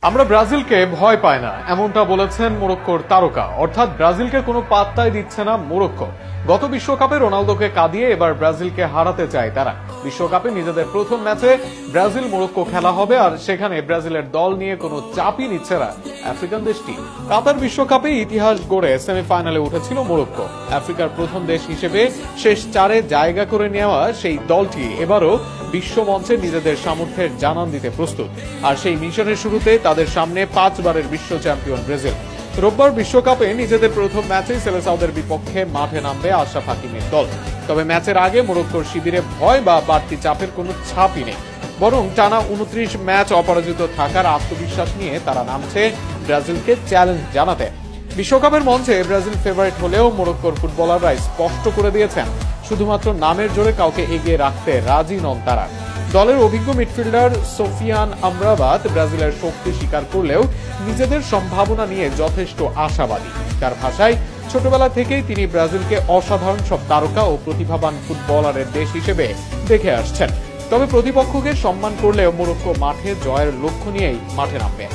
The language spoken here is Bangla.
আমরা ব্রাজিলকে ভয় পাই না, এমনটা বলেছেন মোরক্কোর তারকা। অর্থাৎ ব্রাজিলকে কোনো পাত্তাই দিচ্ছে না মোরক্কো। গত বিশ্বকাপে রোনালদোকে কাঁদিয়ে এবার ব্রাজিলকে হারাতে চায় তারা। বিশ্বকাপে নিজেদের প্রথম ম্যাচে ব্রাজিল মোরক্কো খেলা হবে, আর সেখানে ব্রাজিলের দল নিয়ে কোনো চাপই নিচ্ছে না আফ্রিকান দেশটি। কাতার বিশ্বকাপে ইতিহাস গড়ে সেমিফাইনালে উঠেছিল মোরক্কো। আফ্রিকার প্রথম দেশ হিসেবে শেষ চারে জায়গা করে নেওয়া সেই দলটি এবারও বিশ্বমঞ্চে নিজেদের সামর্থ্যের জানান দিতে প্রস্তুত। আর সেই মিশনের শুরুতে তাদের সামনে 5 বারের বিশ্ব চ্যাম্পিয়ন ব্রাজিল। রোববার বিশ্বকাপে নিজেদের প্রথম ম্যাচেই সেলেসাওদের বিপক্ষে মাঠে নামবে আশরাফ হাকিমের দল। তবে ম্যাচের আগে মোরক্কোর শিবিরে ভয় বা বাড়তি চাপের কোনো ছাপই নেই, বরং টানা 29 ম্যাচ অপরাজিত থাকার আত্মবিশ্বাস নিয়ে তারা নামছে ব্রাজিলকে চ্যালেঞ্জ জানাতে। বিশ্বকাপের মঞ্চে ব্রাজিল ফেভারিট হলেও মোরক্কোর ফুটবলাররা স্পষ্ট করে দিয়েছেন শুধুমাত্র নামের জোরে কাউকে এগিয়ে রাখতে রাজি নন তারা। দলের অভিজ্ঞ মিডফিল্ডার সোফিয়ান আমরাবাত ব্রাজিলের শক্তি স্বীকার করলেও নিজেদের সম্ভাবনা নিয়ে যথেষ্ট আশাবাদী। তার ভাষায়, ছোটবেলা থেকেই তিনি ব্রাজিলকে অসাধারণ সব তারকা ও প্রতিভাবান ফুটবলারের দেশ হিসেবে দেখে আসছেন। তবে প্রতিপক্ষকে সম্মান করলেও মোরক্কো মাঠে জয়ের লক্ষ্য নিয়েই মাঠে নামবে।